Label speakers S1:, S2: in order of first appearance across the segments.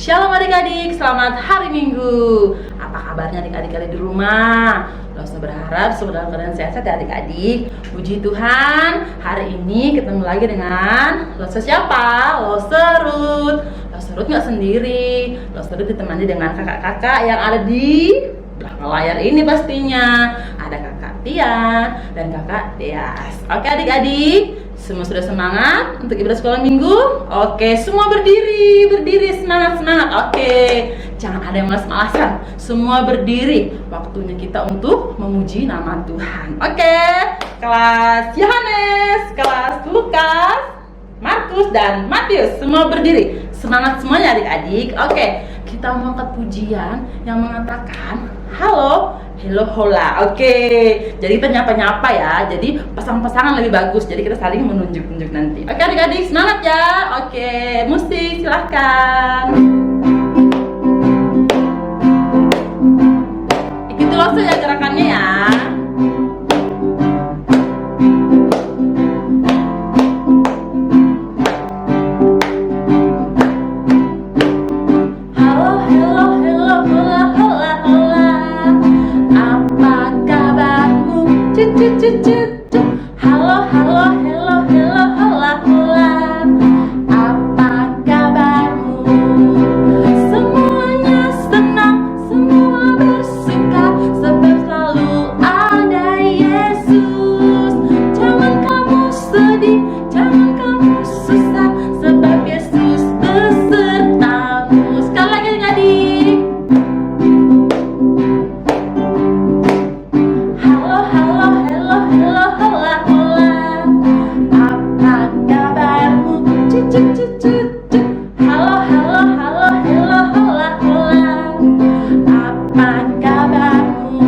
S1: Shalom adik-adik, selamat hari Minggu. Apa kabarnya adik-adik di rumah? Losa berharap semua dalam keadaan sehat ya adik-adik. Puji Tuhan, hari ini ketemu lagi dengan Losa siapa? Losa Ruth. Losa Ruth nggak sendiri. Losa Ruth ditemani dengan kakak-kakak yang ada di belakang layar ini pastinya. Ada kakak Tia dan kakak Tias. Oke adik-adik, semua sudah semangat untuk ibadah sekolah minggu? Oke, semua berdiri, semangat. Oke, jangan ada yang malas-malasan. Semua berdiri. Waktunya kita untuk memuji nama Tuhan. Oke, kelas Yohanes, kelas Lukas, Markus, dan Matius, semua berdiri. Semangat semuanya adik-adik. Oke, kita mau angkat pujian yang mengatakan halo, hello, hola. Oke, jadi kita nyapa-nyapa ya. Jadi pasang-pasangan lebih bagus. Jadi kita saling menunjuk-nunjuk nanti. Oke adik-adik, semangat ya. Oke, musik silahkan. Ikuti langsung ya gerakannya ya. Halo, halo, hello, hola, hola. Apa kabarmu? Semuanya senang, semua bersuka, sebab selalu ada Yesus. Jangan kamu sedih, jangan kamu susah, sebab Yesus besertamu. Sekali lagi adik-adik. Halo, halo, hello, hola, hola. Apa kabarmu? Halo, halo, hello, hola, hola. Apa kabarmu?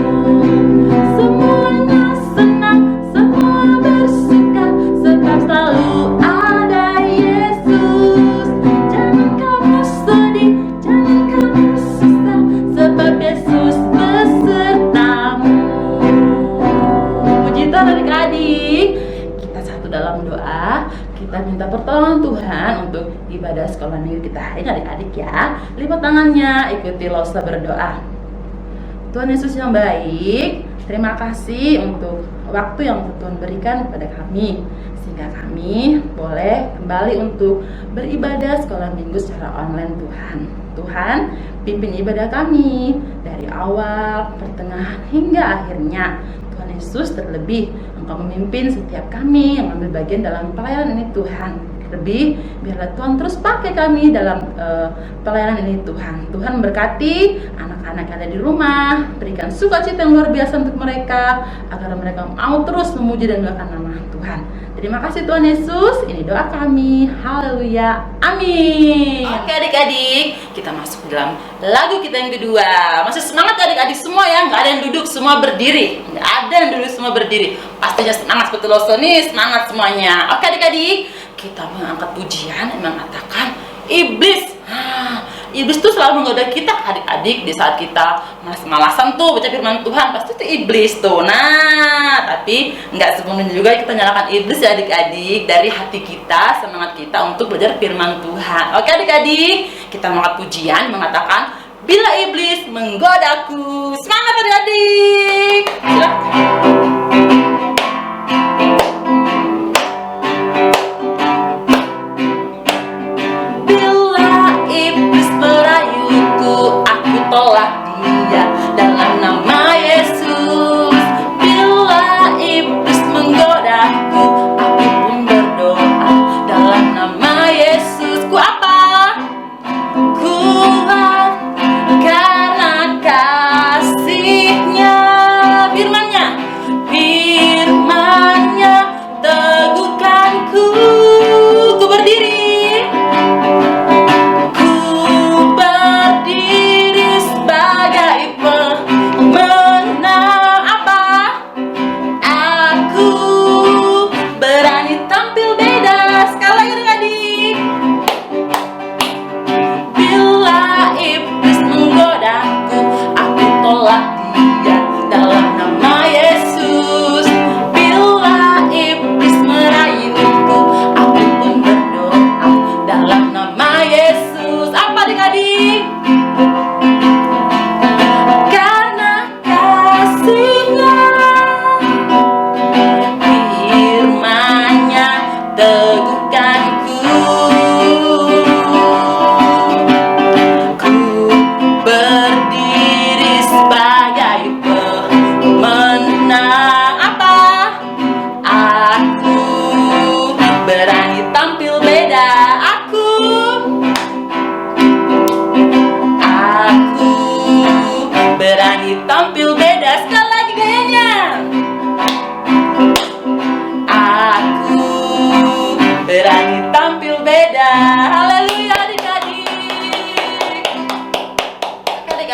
S1: Semuanya senang, semua bersuka, sebab selalu ada Yesus. Jangan kamu sedih, jangan kamu susah, sebab Yesus besertamu. Puji Tuhan adik-adik. Kita satu dalam doa. Kita minta pertolongan Tuhan untuk ibadah sekolah minggu kita hari ini adik-adik ya. Lipat tangannya, ikuti Losa berdoa. Tuhan Yesus yang baik, terima kasih untuk waktu yang Tuhan berikan kepada kami, sehingga kami boleh kembali untuk beribadah sekolah minggu secara online Tuhan. Tuhan, pimpin ibadah kami dari awal, pertengahan, hingga akhirnya. Tuhan Yesus, terlebih Engkau memimpin setiap kami yang ambil bagian dalam pelayanan ini Tuhan. Lebih biarlah Tuhan terus pakai kami dalam pelayanan ini Tuhan. Tuhan berkati anak-anak yang ada di rumah, berikan sukacita yang luar biasa untuk mereka, agar mereka mau terus memuji dan melakukan nama Tuhan. Terima kasih Tuhan Yesus, ini doa kami. Haleluya, amin. Oke adik-adik, kita masuk dalam lagu kita yang kedua. Masih semangat adik-adik semua ya, nggak ada yang duduk, semua berdiri. Nggak ada yang duduk, semua berdiri. Pastinya semangat seperti Loso nih, semangat semuanya. Oke adik-adik, kita mengangkat pujian yang mengatakan iblis. Iblis tuh selalu menggoda kita adik-adik di saat kita malas-malasan tuh baca firman Tuhan, pasti itu iblis tuh. Nah, tapi nggak sepenuhnya juga kita nyalakan iblis ya adik-adik. Dari hati kita, semangat kita untuk belajar firman Tuhan. Oke adik-adik, kita mengangkat pujian mengatakan bila iblis menggodaku. Semangat adik-adik. Silakan. Tolak dia dalam nama Yesus. Bila iblis menggodaku, aku pun berdoa dalam nama Yesus. Ku apa? Kuat karena kasih-Nya. Firman-Nya,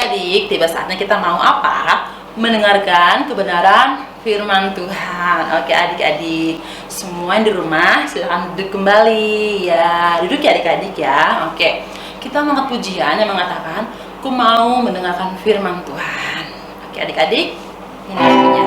S1: adik-adik, tiba saatnya kita mau apa? Mendengarkan kebenaran firman Tuhan. Oke adik-adik, semua yang di rumah silakan duduk kembali ya. Duduk ya adik-adik ya. Oke, kita mengangkat pujian yang mengatakan, "Ku mau mendengarkan firman Tuhan." Oke adik-adik, ini lagunya.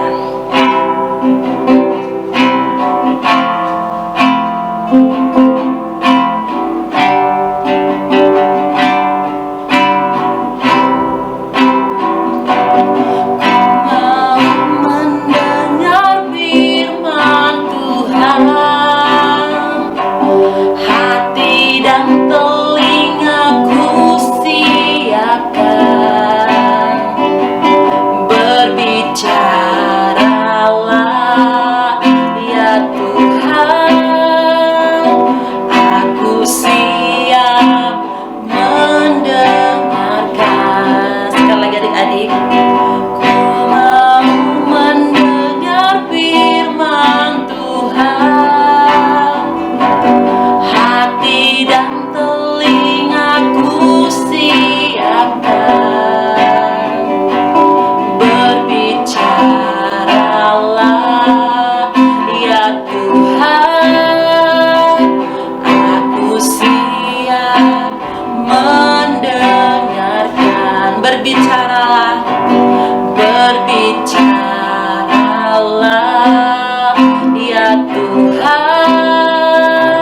S1: Berbicaralah ya Tuhan,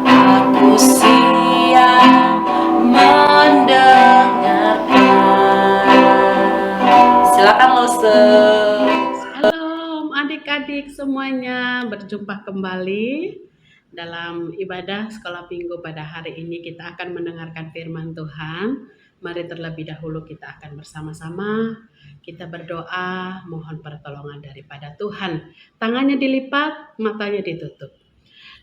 S1: aku siap mendengarkan. Silakan Lose.
S2: Halo adik-adik semuanya, berjumpa kembali dalam ibadah sekolah minggu pada hari ini. Kita akan mendengarkan firman Tuhan. Mari terlebih dahulu kita akan bersama-sama kita berdoa, mohon pertolongan daripada Tuhan. Tangannya dilipat, matanya ditutup.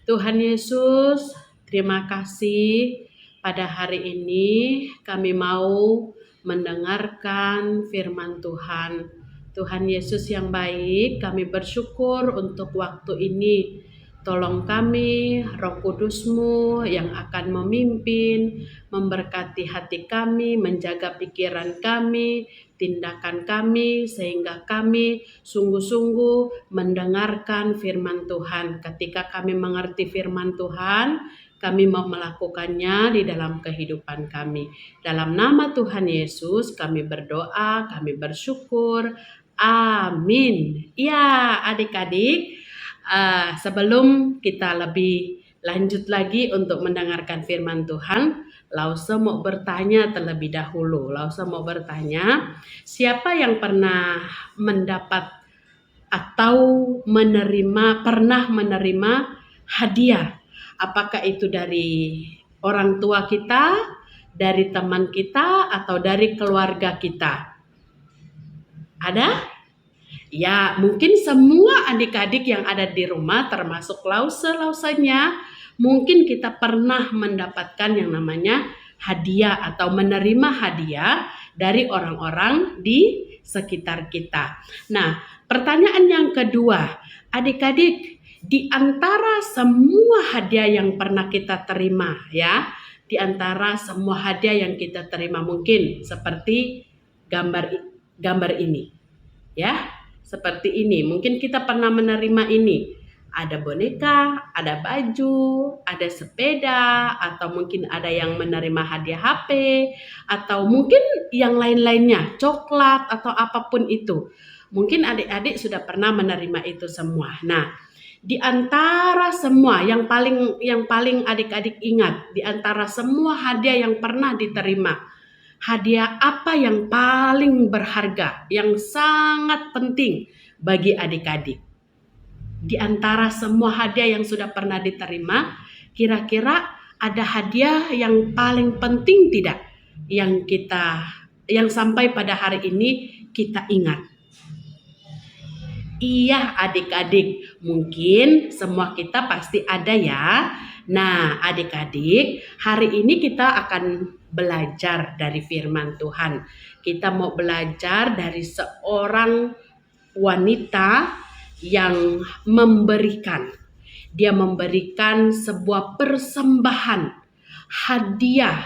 S2: Tuhan Yesus, terima kasih pada hari ini kami mau mendengarkan firman Tuhan. Tuhan Yesus yang baik, kami bersyukur untuk waktu ini. Tolong kami, Roh Kudus-Mu yang akan memimpin, memberkati hati kami, menjaga pikiran kami, tindakan kami, sehingga kami sungguh-sungguh mendengarkan firman Tuhan. Ketika kami mengerti firman Tuhan, kami mau melakukannya di dalam kehidupan kami. Dalam nama Tuhan Yesus kami berdoa, kami bersyukur. Amin. Ya adik-adik, sebelum kita lebih lanjut lagi untuk mendengarkan firman Tuhan, Lause mau bertanya terlebih dahulu. Lause mau bertanya, siapa yang pernah mendapat atau pernah menerima hadiah? Apakah itu dari orang tua kita, dari teman kita, atau dari keluarga kita? Ada? Ya, mungkin semua adik-adik yang ada di rumah termasuk Lause-lausenya, mungkin kita pernah mendapatkan yang namanya hadiah atau menerima hadiah dari orang-orang di sekitar kita. Nah, pertanyaan yang kedua, adik-adik, di antara semua hadiah yang pernah kita terima ya, di antara semua hadiah yang kita terima mungkin seperti gambar ini ya. Seperti ini, mungkin kita pernah menerima ini. Ada boneka, ada baju, ada sepeda, atau mungkin ada yang menerima hadiah HP, atau mungkin yang lain-lainnya, coklat atau apapun itu. Mungkin adik-adik sudah pernah menerima itu semua. Nah, di antara semua yang paling adik-adik ingat, di antara semua hadiah yang pernah diterima, hadiah apa yang paling berharga, yang sangat penting bagi adik-adik? Di antara semua hadiah yang sudah pernah diterima, kira-kira ada hadiah yang paling penting tidak? Yang sampai pada hari ini kita ingat. Iya adik-adik, mungkin semua kita pasti ada ya. Nah adik-adik, hari ini kita akan belajar dari firman Tuhan. Kita mau belajar dari seorang wanita yang memberikan. Dia memberikan sebuah persembahan, hadiah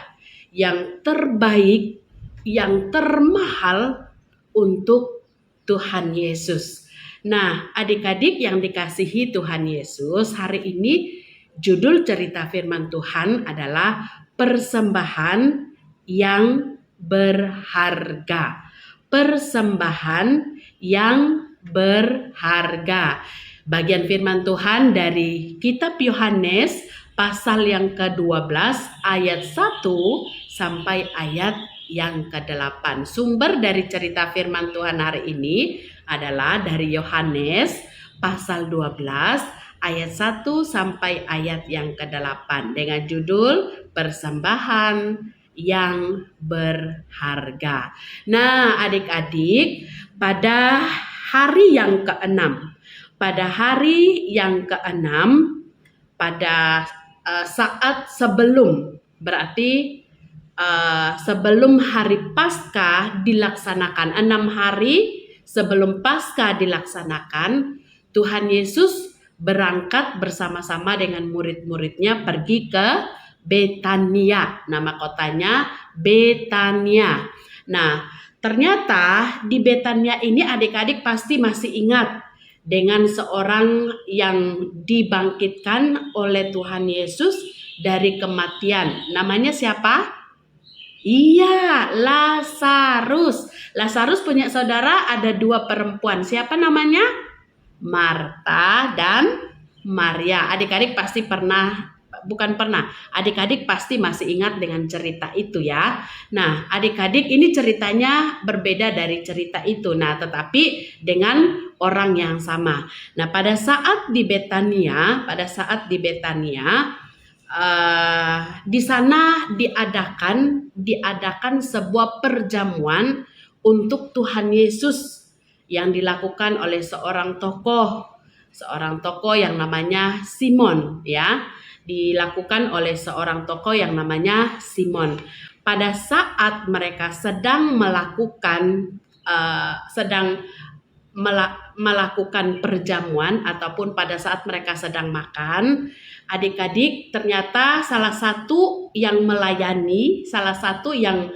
S2: yang terbaik yang termahal untuk Tuhan Yesus. Nah, adik-adik yang dikasihi Tuhan Yesus, hari ini judul cerita firman Tuhan adalah persembahan yang berharga. Persembahan yang berharga. Bagian firman Tuhan dari kitab Yohanes pasal yang ke-12 ayat 1 sampai ayat yang ke-8. Sumber dari cerita firman Tuhan hari ini adalah dari Yohanes pasal 12 ayat 1 sampai ayat yang ke-8 dengan judul persembahan yang berharga. Nah, adik-adik, pada hari yang ke-6, pada saat sebelum, berarti sebelum hari Paskah dilaksanakan, 6 hari sebelum Paskah dilaksanakan, Tuhan Yesus berangkat bersama-sama dengan murid-muridnya pergi ke Betania. Nama kotanya Betania. Nah, ternyata di Betania ini adik-adik pasti masih ingat dengan seorang yang dibangkitkan oleh Tuhan Yesus dari kematian. Namanya siapa? Iya, Lazarus. Lazarus punya saudara ada 2 perempuan. Siapa namanya? Marta dan Maria. Adik-adik pasti adik-adik pasti masih ingat dengan cerita itu ya. Nah, adik-adik ini ceritanya berbeda dari cerita itu. Nah, tetapi dengan orang yang sama. Nah, pada saat di Betania, di sana diadakan sebuah perjamuan untuk Tuhan Yesus yang dilakukan oleh seorang tokoh yang namanya Simon ya. Dilakukan oleh seorang tokoh yang namanya Simon. Pada saat mereka sedang melakukan perjamuan ataupun pada saat mereka sedang makan, adik-adik, ternyata salah satu yang melayani, salah satu yang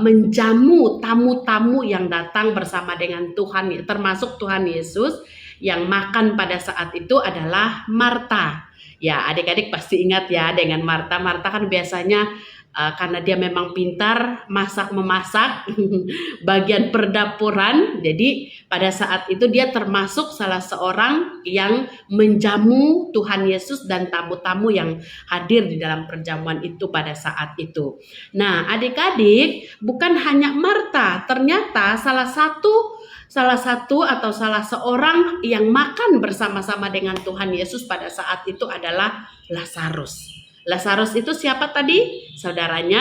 S2: menjamu tamu-tamu yang datang bersama dengan Tuhan, termasuk Tuhan Yesus yang makan pada saat itu adalah Marta. Ya, adik-adik pasti ingat ya dengan Marta. Marta kan biasanya karena dia memang pintar memasak bagian perdapuran. Jadi pada saat itu dia termasuk salah seorang yang menjamu Tuhan Yesus dan tamu-tamu yang hadir di dalam perjamuan itu pada saat itu. Nah, adik-adik, bukan hanya Marta, ternyata salah seorang yang makan bersama-sama dengan Tuhan Yesus pada saat itu adalah Lazarus. Lazarus itu siapa tadi? Saudaranya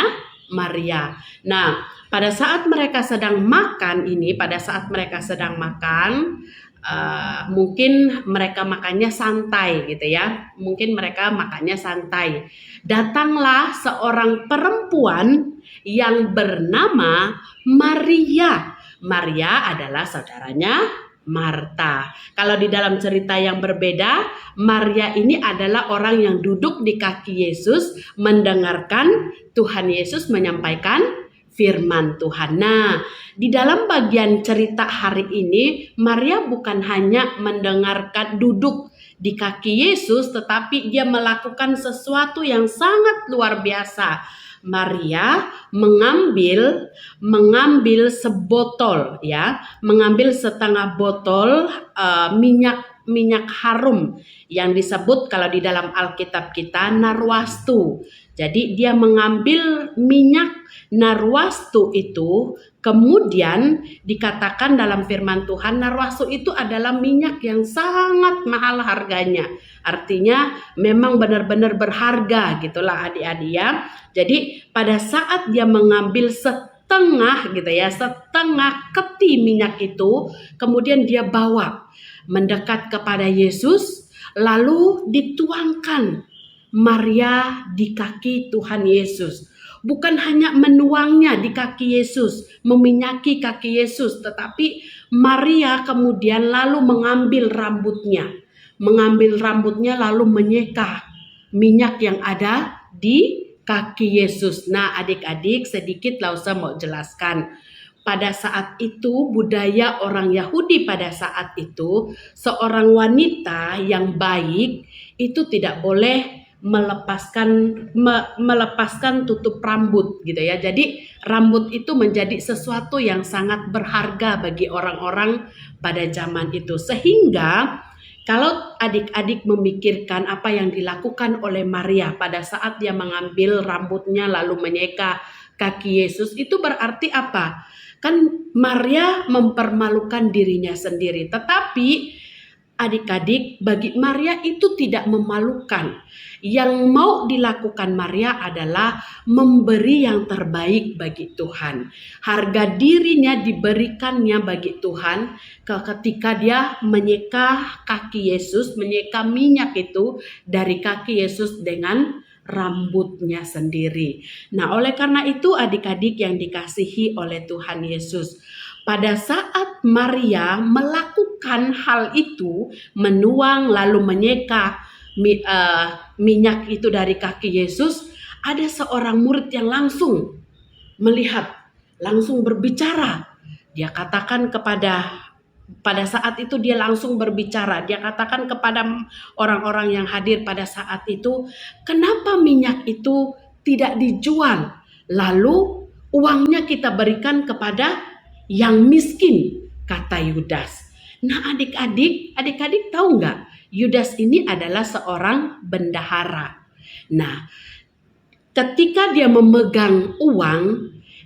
S2: Maria. Nah, pada saat mereka sedang makan, mungkin mereka makannya santai gitu ya. Datanglah seorang perempuan yang bernama Maria. Maria adalah saudaranya Marta. Kalau di dalam cerita yang berbeda, Maria ini adalah orang yang duduk di kaki Yesus mendengarkan Tuhan Yesus menyampaikan firman Tuhan. Nah, di dalam bagian cerita hari ini, Maria bukan hanya mendengarkan duduk di kaki Yesus, tetapi dia melakukan sesuatu yang sangat luar biasa. Maria mengambil setengah botol minyak harum yang disebut kalau di dalam Alkitab kita narwastu. Jadi dia mengambil minyak narwastu itu, kemudian dikatakan dalam firman Tuhan narwastu itu adalah minyak yang sangat mahal harganya. Artinya memang benar-benar berharga gitulah adik-adik ya. Jadi pada saat dia mengambil setengah keti minyak itu, kemudian dia bawa mendekat kepada Yesus, lalu dituangkan Maria di kaki Tuhan Yesus. Bukan hanya menuangnya di kaki Yesus, meminyaki kaki Yesus, tetapi Maria kemudian lalu mengambil rambutnya lalu menyeka minyak yang ada di kaki Yesus. Nah, adik-adik sedikit Lausa mau jelaskan. Pada saat itu budaya orang Yahudi pada saat itu seorang wanita yang baik itu tidak boleh melepaskan tutup rambut gitu ya. Jadi rambut itu menjadi sesuatu yang sangat berharga bagi orang-orang pada zaman itu. Sehingga kalau adik-adik memikirkan apa yang dilakukan oleh Maria pada saat dia mengambil rambutnya lalu menyeka kaki Yesus, itu berarti apa? Kan Maria mempermalukan dirinya sendiri. Tetapi adik-adik, bagi Maria itu tidak memalukan. Yang mau dilakukan Maria adalah memberi yang terbaik bagi Tuhan. Harga dirinya diberikannya bagi Tuhan ketika dia menyeka kaki Yesus, menyeka minyak itu dari kaki Yesus dengan rambutnya sendiri. Nah, oleh karena itu adik-adik yang dikasihi oleh Tuhan Yesus, pada saat Maria melakukan hal itu, menuang lalu menyeka minyak itu dari kaki Yesus, ada seorang murid yang langsung melihat, langsung berbicara. Dia katakan pada saat itu dia langsung berbicara. Dia katakan kepada orang-orang yang hadir pada saat itu, kenapa minyak itu tidak dijual? Lalu uangnya kita berikan kepada yang miskin, kata Yudas. Nah, adik-adik tahu nggak? Yudas ini adalah seorang bendahara. Nah, ketika dia memegang uang,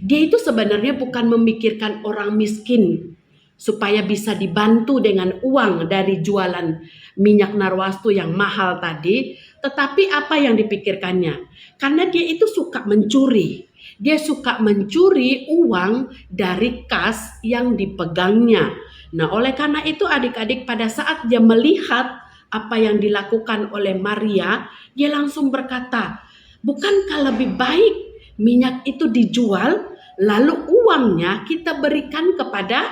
S2: dia itu sebenarnya bukan memikirkan orang miskin supaya bisa dibantu dengan uang dari jualan minyak narwastu yang mahal tadi. Tetapi apa yang dipikirkannya? Karena dia itu suka mencuri. Dia suka mencuri uang dari kas yang dipegangnya. Nah, oleh karena itu adik-adik pada saat dia melihat apa yang dilakukan oleh Maria, dia langsung berkata, bukankah lebih baik minyak itu dijual, lalu uangnya kita berikan kepada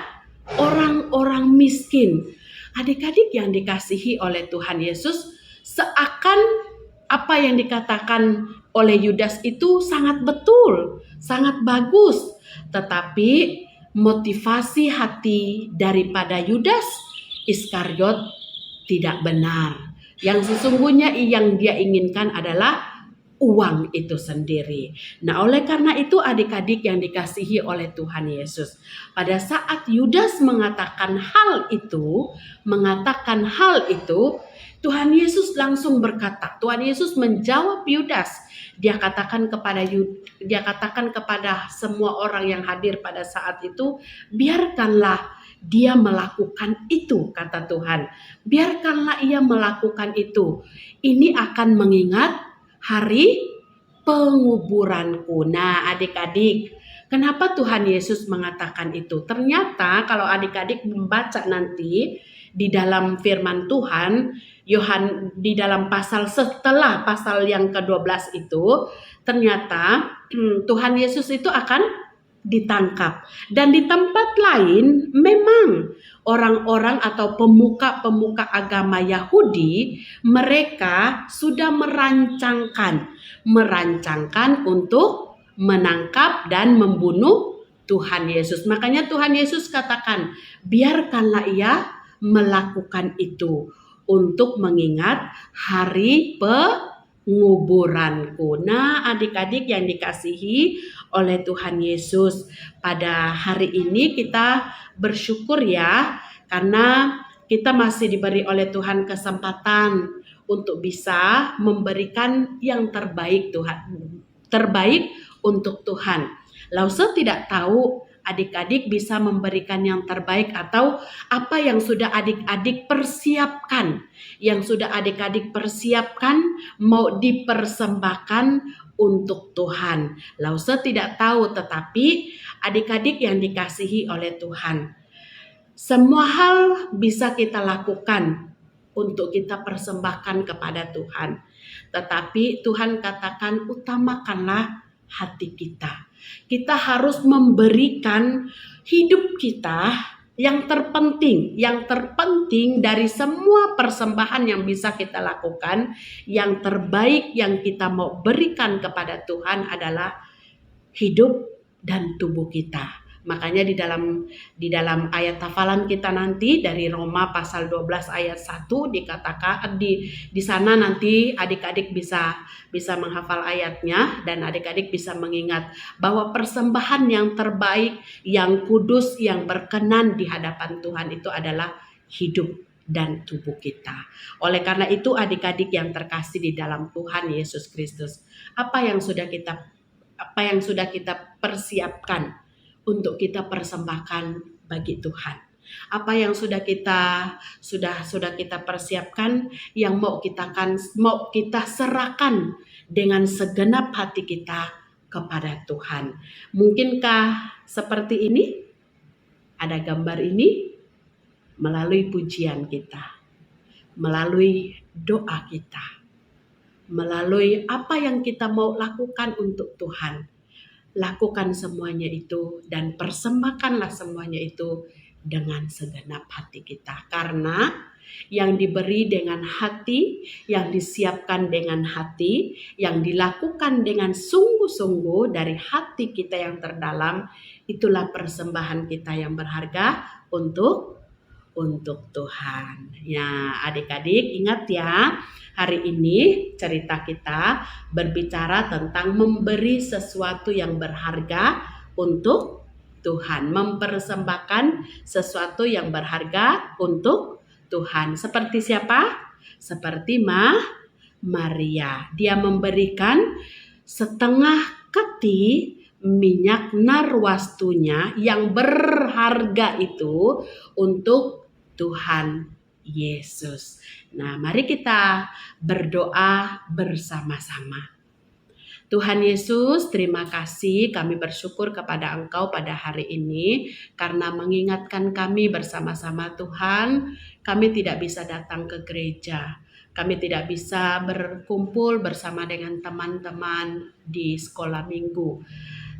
S2: orang-orang miskin. Adik-adik yang dikasihi oleh Tuhan Yesus, seakan apa yang dikatakan oleh Yudas itu sangat betul, sangat bagus. Tetapi motivasi hati daripada Yudas Iskariot tidak benar. Yang sesungguhnya yang dia inginkan adalah uang itu sendiri. Nah, oleh karena itu adik-adik yang dikasihi oleh Tuhan Yesus, pada saat Yudas mengatakan hal itu, Tuhan Yesus langsung berkata, Tuhan Yesus menjawab Yudas. Dia katakan kepada semua orang yang hadir pada saat itu, biarkanlah dia melakukan itu, kata Tuhan. Biarkanlah ia melakukan itu. Ini akan mengingat hari penguburanku. Nah, adik-adik, kenapa Tuhan Yesus mengatakan itu? Ternyata kalau adik-adik membaca nanti di dalam firman Tuhan, di dalam pasal setelah pasal yang ke-12 itu, ternyata Tuhan Yesus itu akan ditangkap. Dan di tempat lain memang orang-orang atau pemuka-pemuka agama Yahudi, mereka sudah merancangkan untuk menangkap dan membunuh Tuhan Yesus. Makanya Tuhan Yesus katakan, biarkanlah ia melakukan itu untuk mengingat hari penguburanku. Nah, adik-adik yang dikasihi oleh Tuhan Yesus, pada hari ini kita bersyukur ya, karena kita masih diberi oleh Tuhan kesempatan untuk bisa memberikan yang terbaik untuk Tuhan. Lausa tidak tahu adik-adik bisa memberikan yang terbaik atau apa yang sudah adik-adik persiapkan. Yang sudah adik-adik persiapkan mau dipersembahkan untuk Tuhan. Lausa tidak tahu, tetapi adik-adik yang dikasihi oleh Tuhan, semua hal bisa kita lakukan untuk kita persembahkan kepada Tuhan. Tetapi Tuhan katakan, utamakanlah hati kita. Kita harus memberikan hidup kita yang terpenting dari semua persembahan yang bisa kita lakukan, yang terbaik yang kita mau berikan kepada Tuhan adalah hidup dan tubuh kita. Makanya di dalam ayat hafalan kita nanti dari Roma pasal 12 ayat 1 dikatakan di sana nanti adik-adik bisa menghafal ayatnya dan adik-adik bisa mengingat bahwa persembahan yang terbaik, yang kudus, yang berkenan di hadapan Tuhan itu adalah hidup dan tubuh kita. Oleh karena itu adik-adik yang terkasih di dalam Tuhan Yesus Kristus, apa yang sudah kita persiapkan untuk kita persembahkan bagi Tuhan? Apa yang sudah kita persiapkan yang mau kita serahkan dengan segenap hati kita kepada Tuhan? Mungkinkah seperti ini? Ada gambar ini melalui pujian kita, melalui doa kita, melalui apa yang kita mau lakukan untuk Tuhan. Lakukan semuanya itu dan persembahkanlah semuanya itu dengan segenap hati kita. Karena yang diberi dengan hati, yang disiapkan dengan hati, yang dilakukan dengan sungguh-sungguh dari hati kita yang terdalam, itulah persembahan kita yang berharga untuk Tuhan. Ya, adik-adik ingat ya, hari ini cerita kita berbicara tentang memberi sesuatu yang berharga untuk Tuhan, mempersembahkan sesuatu yang berharga untuk Tuhan. Seperti siapa? Seperti Maria. Dia memberikan setengah keti minyak narwastunya yang berharga itu untuk Tuhan Yesus. Nah, mari kita berdoa bersama-sama. Tuhan Yesus, terima kasih, kami bersyukur kepada Engkau pada hari ini karena mengingatkan kami bersama-sama Tuhan, kami tidak bisa datang ke gereja. Kami tidak bisa berkumpul bersama dengan teman-teman di sekolah minggu.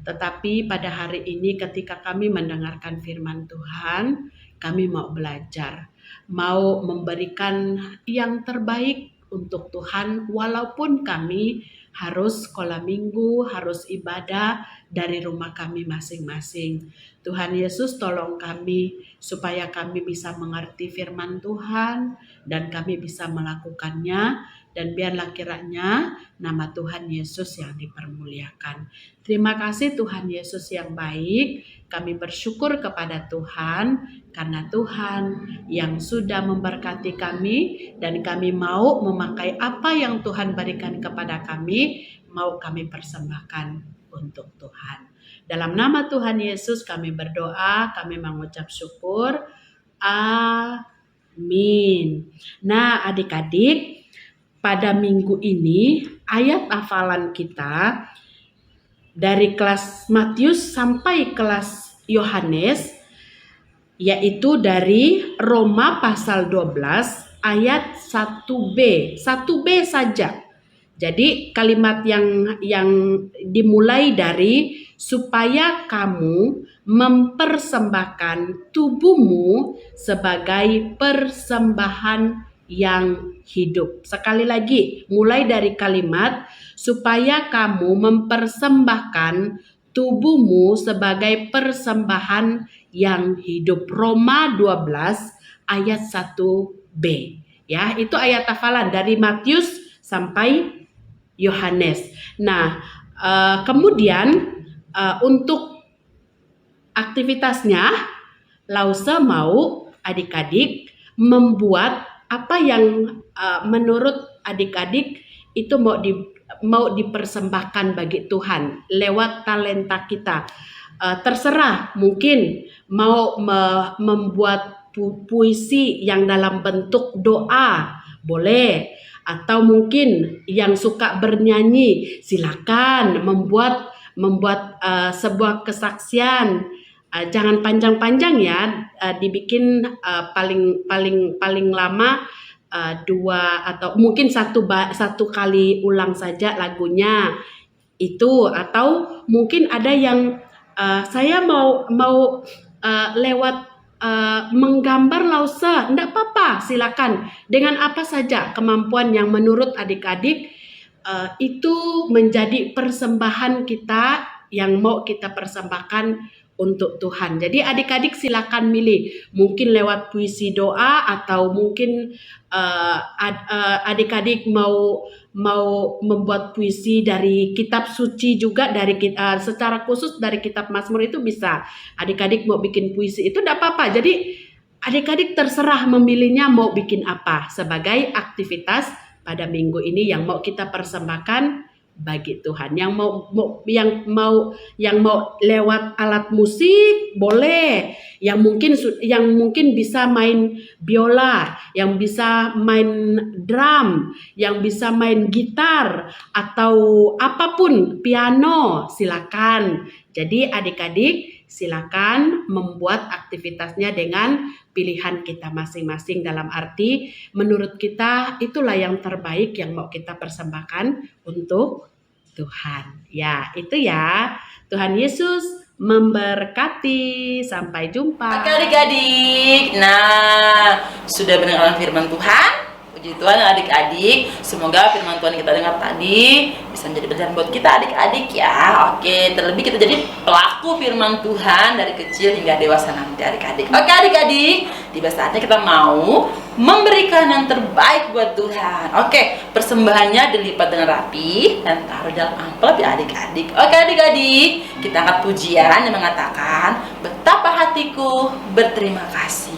S2: Tetapi pada hari ini ketika kami mendengarkan firman Tuhan, kami mau belajar, mau memberikan yang terbaik untuk Tuhan walaupun kami harus sekolah minggu, harus ibadah dari rumah kami masing-masing. Tuhan Yesus tolong kami supaya kami bisa mengerti firman Tuhan dan kami bisa melakukannya dan biarlah kiranya nama Tuhan Yesus yang dipermuliakan. Terima kasih Tuhan Yesus yang baik. Kami bersyukur kepada Tuhan karena Tuhan yang sudah memberkati kami dan kami mau memakai apa yang Tuhan berikan kepada kami, mau kami persembahkan untuk Tuhan. Dalam nama Tuhan Yesus kami berdoa, kami mengucap syukur. Amin. Nah, adik-adik, pada minggu ini ayat hafalan kita dari kelas Matius sampai kelas Yohanes, yaitu dari Roma pasal 12 ayat 1b. 1b saja. Jadi kalimat yang dimulai dari supaya kamu mempersembahkan tubuhmu sebagai persembahan yang hidup. Sekali lagi, mulai dari kalimat supaya kamu mempersembahkan tubuhmu sebagai persembahan yang hidup. Roma 12 ayat 1b. Ya, itu ayat hafalan dari Matius sampai Yohanes. Nah, kemudian untuk aktivitasnya, Lause mau adik-adik membuat apa yang menurut adik-adik itu mau dipersembahkan bagi Tuhan lewat talenta kita. Terserah, mungkin mau membuat puisi yang dalam bentuk doa, boleh. Atau mungkin yang suka bernyanyi, silakan membuat sebuah kesaksian. Jangan panjang-panjang ya, dibikin paling lama 2 atau mungkin satu kali ulang saja lagunya itu, atau mungkin ada yang saya mau lewat menggambar lause, enggak apa-apa, silakan. Dengan apa saja kemampuan yang menurut adik-adik itu menjadi persembahan kita yang mau kita persembahkan untuk Tuhan. Jadi adik-adik silakan milih, mungkin lewat puisi doa atau mungkin adik-adik mau membuat puisi dari kitab suci juga, dari secara khusus dari kitab Mazmur itu bisa. Adik-adik mau bikin puisi itu tidak apa-apa. Jadi adik-adik terserah memilihnya mau bikin apa sebagai aktivitas pada minggu ini yang mau kita persembahkan bagi Tuhan. Yang mau lewat alat musik boleh, yang mungkin bisa main biola, yang bisa main drum, yang bisa main gitar atau apapun, piano, silakan. Jadi adik-adik silakan membuat aktivitasnya dengan pilihan kita masing-masing, dalam arti menurut kita itulah yang terbaik yang mau kita persembahkan untuk Tuhan. Ya, itu ya. Tuhan Yesus memberkati. Sampai jumpa.
S1: Oke adik-adik, nah sudah mendengarkan firman Tuhan. Puji Tuhan adik-adik, semoga firman Tuhan kita dengar tadi bisa menjadi pelajaran buat kita adik-adik ya. Oke, terlebih kita jadi pelaku firman Tuhan dari kecil hingga dewasa nanti adik-adik. Oke adik-adik, tiba saatnya kita mau memberikan yang terbaik buat Tuhan. Oke, persembahannya dilipat dengan rapi dan taruh dalam amplop ya adik-adik. Oke adik-adik, kita angkat pujian yang mengatakan betapa hatiku berterima kasih.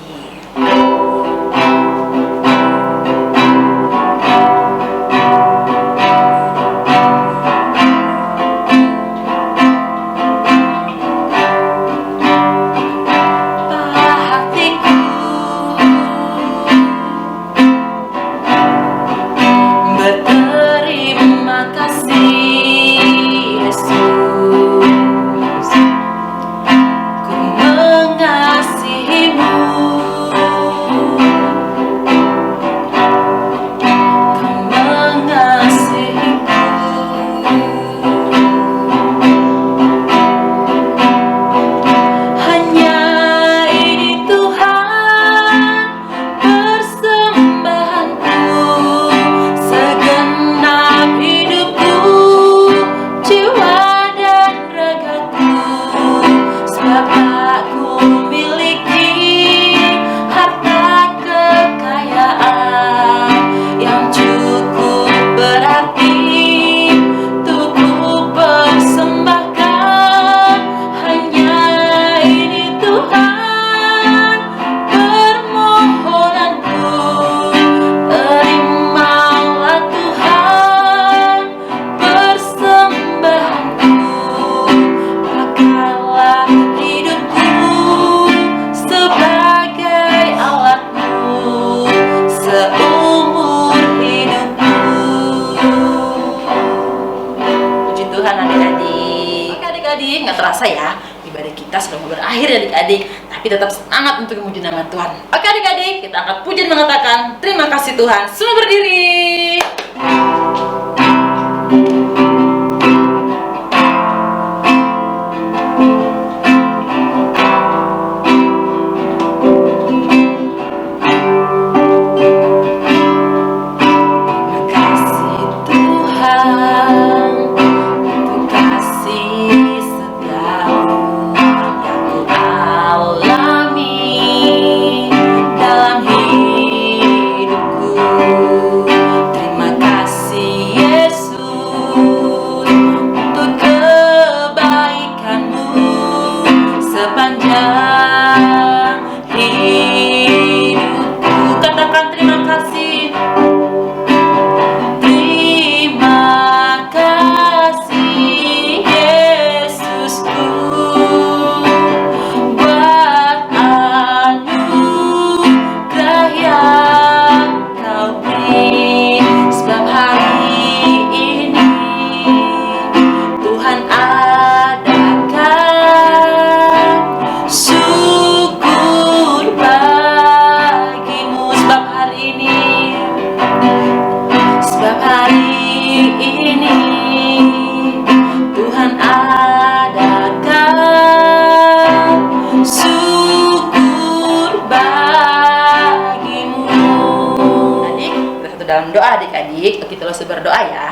S1: Nggak terasa ya, ibadah kita sudah mau berakhir ya adik-adik, tapi tetap semangat untuk memuji nama Tuhan. Oke adik-adik, kita angkat pujian mengatakan terima kasih Tuhan. Semua berdiri. Tuhan adakan dalam doa adik-adik. Kita langsung berdoa ya.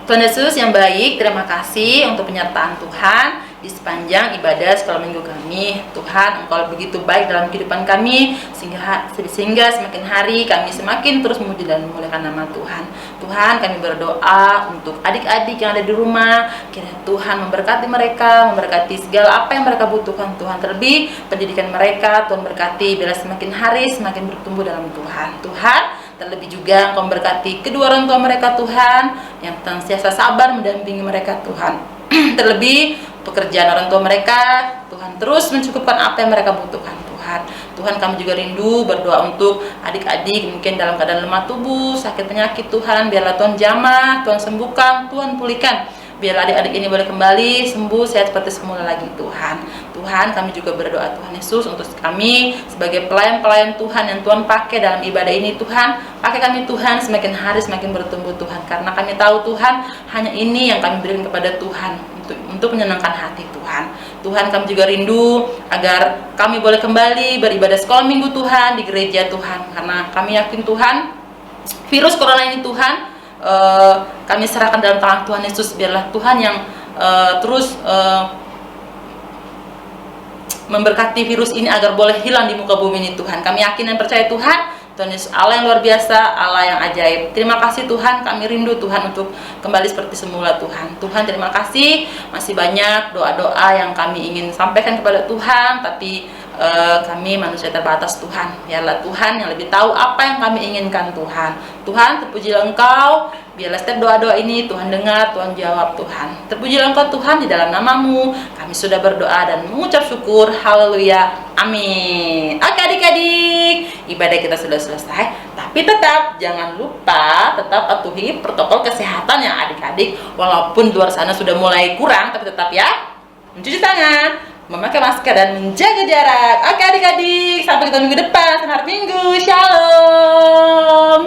S1: Tuhan Yesus yang baik, terima kasih untuk penyertaan Tuhan di sepanjang ibadah sekolah minggu kami. Tuhan, Engkau begitu baik dalam kehidupan kami, sehingga semakin hari kami semakin terus memuji dan memuliakan nama Tuhan. Tuhan, kami berdoa untuk adik-adik yang ada di rumah, kiranya Tuhan memberkati mereka, memberkati segala apa yang mereka butuhkan Tuhan. Terlebih pendidikan mereka, Tuhan berkati biar semakin hari semakin bertumbuh dalam Tuhan. Tuhan, terlebih juga Engkau memberkati kedua orang tua mereka Tuhan, yang senantiasa sabar mendampingi mereka Tuhan. Terlebih pekerjaan orang tua mereka, Tuhan terus mencukupkan apa yang mereka butuhkan Tuhan. Tuhan, kami juga rindu berdoa untuk adik-adik mungkin dalam keadaan lemah tubuh, sakit penyakit Tuhan, biarlah Tuhan jamah, Tuhan sembuhkan, Tuhan pulihkan. Biar adik-adik ini boleh kembali sembuh sehat seperti semula lagi Tuhan. Tuhan, kami juga berdoa Tuhan Yesus untuk kami sebagai pelayan-pelayan Tuhan yang Tuhan pakai dalam ibadah ini Tuhan. Pakai kami Tuhan semakin hari semakin bertumbuh Tuhan. Karena kami tahu Tuhan hanya ini yang kami berikan kepada Tuhan untuk menyenangkan hati Tuhan. Tuhan, kami juga rindu agar kami boleh kembali beribadah sekolah minggu Tuhan di gereja Tuhan. Karena kami yakin Tuhan virus corona ini Tuhan kami serahkan dalam tangan Tuhan Yesus. Biarlah Tuhan yang terus memberkati virus ini agar boleh hilang di muka bumi ini Tuhan. Kami yakin dan percaya Tuhan Yesus Allah yang luar biasa, Allah yang ajaib. Terima kasih Tuhan, kami rindu Tuhan untuk kembali seperti semula Tuhan. Tuhan, terima kasih, masih banyak doa-doa yang kami ingin sampaikan kepada Tuhan, tapi kami manusia terbatas Tuhan. Biarlah Tuhan yang lebih tahu apa yang kami inginkan Tuhan. Tuhan, terpujilah Engkau, biarlah setiap doa-doa ini Tuhan dengar, Tuhan jawab Tuhan. Terpujilah Engkau Tuhan, di dalam nama-Mu kami sudah berdoa dan mengucap syukur. Haleluya, amin. Oke adik-adik, ibadah kita sudah selesai, tapi tetap jangan lupa tetap patuhi protokol kesehatan ya adik-adik. Walaupun luar sana sudah mulai kurang, tapi tetap ya mencuci tangan, memakai masker, dan menjaga jarak. Oke adik-adik, sampai ketemu minggu depan. Selamat Minggu, Shalom.